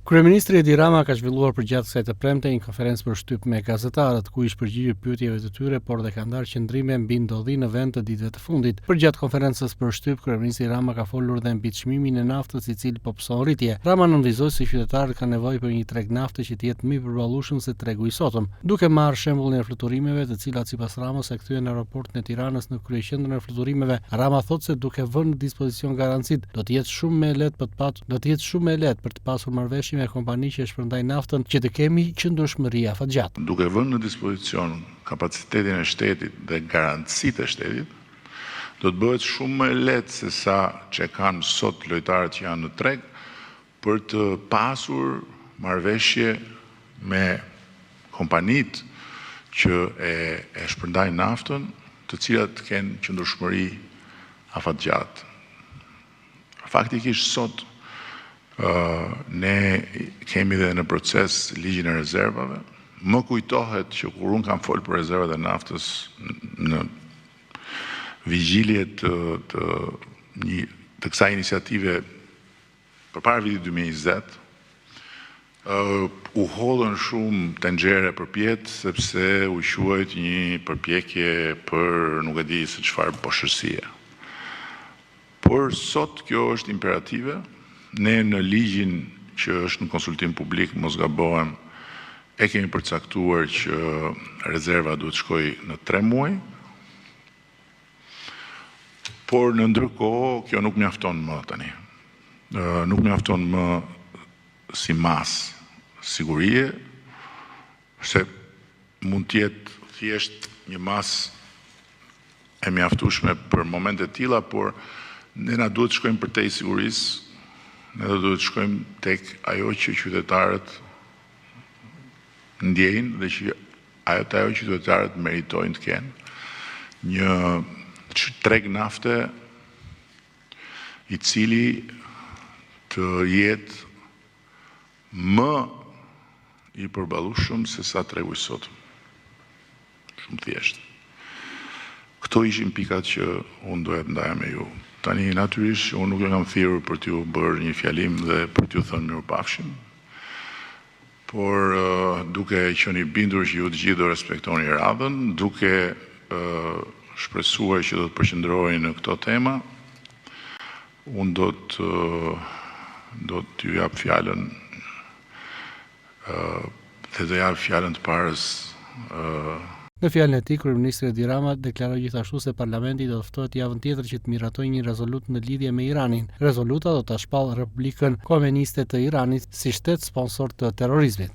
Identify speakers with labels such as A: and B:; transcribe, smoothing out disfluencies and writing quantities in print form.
A: Kryeministri Edi Rama ka zhvilluar përgjatë kësaj të premte një konferencë për shtyp me gazetarët, ku ish përgjigjur pyetjeve të tyre, por dhe ka ndarë qëndrime mbi ndodhi në vend të ditëve të fundit. Përgjatë konferencës për shtyp, kryeministri Rama ka folur dhe mbi çmimin e naftës, i cili po pson rritje. Rama nënvizoi se qytetarët kanë nevojë për një treg nafte që të jetë më i përballueshëm se tregu i sotëm, duke marrë shembullin e fluturimeve, të cilat sipas Ramës e kthyen aeroportin e Tiranës në kryeqendrën e fluturimeve. Rama thotë se duke vënë në dispozicion garancitë, do të jetë shumë më e lehtë për të pasur marrëveshje me kompani që shpërndaj naftën, që të kemi qëndrueshmëri afatgjatë.
B: Duke vënë në dispozicion kapacitetin e shtetit dhe garancitë e shtetit, do të bëhet shumë më lehtë se sa që kanë sot lojtarët që janë në treg për të pasur marrëveshje me kompanitë që e shpërndajnë naftën, të cilat kenë qëndrueshmëri afatgjatë. Faktikisht sot ne kemi dhe në proces ligjin e rezervave. Më kujtohet që kur unë kam folë për rezervat e naftës në vigjilje të kësaj iniciative përpara vitit 2020, u hodhën shumë tenxhere përpjet, sepse u quajt një përpjekje për nuk e di se çfarë boshërsie. Por sot kjo është imperative. Ne në ligjin që është në konsultim publik, mos gabohem, e kemi përcaktuar që rezerva duhet shkoj në 3 muaj, por në ndërkohë kjo nuk mjafton më tani. Nuk mjafton më si mas sigurie, se mund t'jetë thjesht një mas e mjaftueshme për momente të tilla, por ne na duhet shkojmë përtej sigurisë. Ne do të shkojmë tek ajo që qytetarët ndjejnë dhe që ajo qytetarët meritojnë të kenë. Një treg nafte i cili të jetë më i përballueshëm se sa tregu i sotëm. Shumë thjeshtë. Këto ishin pikat që unë doja të ndaja me ju. Tani natyrisht unë nuk e kam thirrur për t'ju bërë një fjalim dhe për t'ju thënë mirupafshim, por duke qenë i bindur që ju të gjithë do respektoni radhën, duke shpresuar që do të përqendroheni në këto tema, unë do t'ju jap fjalën dhe do jap fjalën të parës.
A: Në fjalën e tij, kryeministri Edi Rama deklaroi gjithashtu se parlamenti do të ftohet javën tjetër që të miratojë një rezolutë në lidhje me Iranin. Rezoluta do ta shpallë Republikën Komuniste të Iranit si shtet sponsor të terrorizmit.